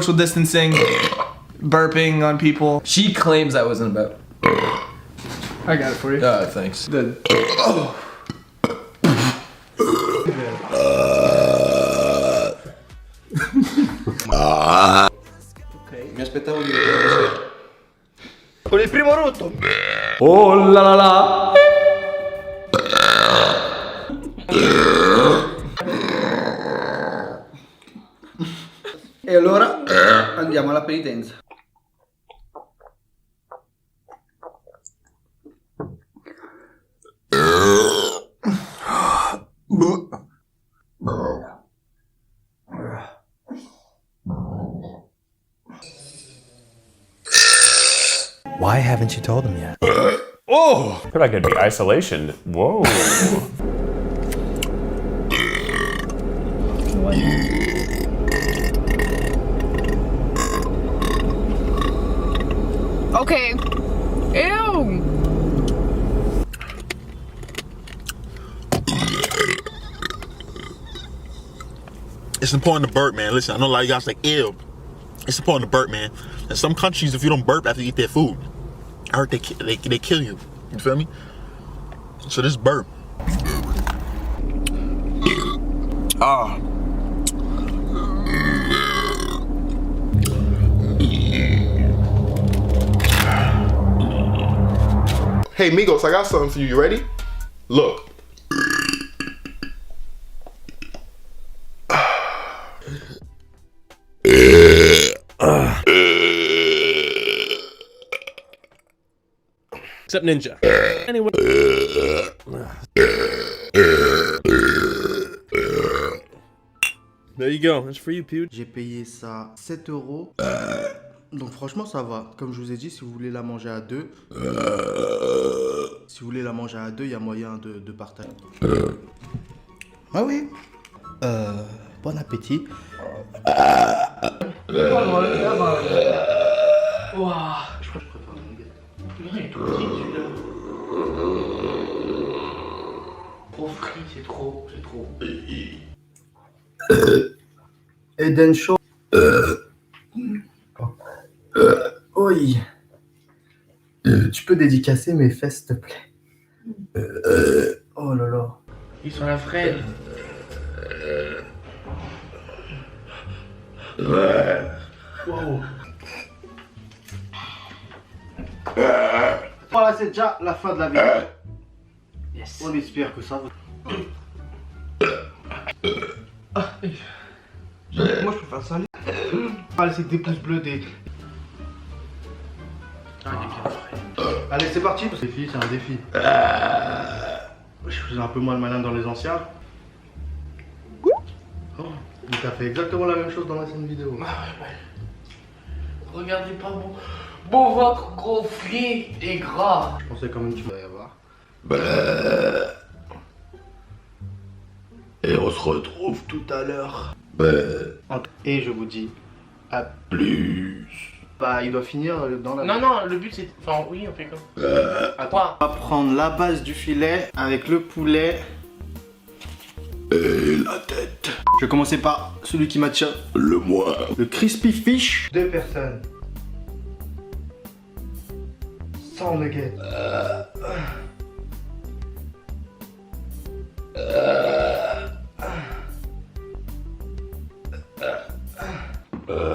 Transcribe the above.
social distancing, burping on people. She claims that wasn't about. I got it for you. Thanks. Good. Mi aspettavo di vedere. Con il primo rotto. Oh la la la. E allora andiamo alla penitenza. Why haven't you told him yet? Oh! I feel like it'd be isolation. Whoa. Okay. Ew. It's important to burp, man. Listen, I know a lot of you guys like, ew. It's important to burp, man. In some countries, if you don't burp after you eat their food, I heard they kill you. You feel me? So this burp. Ah. Hey, Migos, I got something for you. You ready? Look. Except Ninja. Anyway. There you go. That's for you, Pewd. J'ai payé ça 7 €. Donc franchement ça va. Comme je vous ai dit, si vous voulez la manger à deux, il y a moyen de partager. Ah oui. Bon appétit. Trop frit, c'est trop. Eden Show. Oui. Tu peux dédicacer mes fesses, s'il te plaît. Oh là là. Ils sont la fraise. Wow. Voilà, c'est déjà la fin de la vidéo. Yes. On espère que ça va. Moi je préfère ça. Allez, c'est des pouces bleus, des... Allez, c'est parti. C'est un défi. Je faisais un peu moins le malin dans les anciens. Oh, il t'a fait exactement la même chose dans la scène vidéo. Regardez pas mon ventre gonflé et gras. Je pensais quand même qu'il fallait y avoir. Et on se retrouve tout à l'heure. Et je vous dis à Plus. Bah, il doit finir dans la... Non, le but c'est... Enfin, oui, on fait comme... Attends, on va prendre la base du filet avec le poulet. Et la tête. Je vais commencer par celui qui m'attire Le moins. le crispy fish. 2 personnes. 100 nuggets.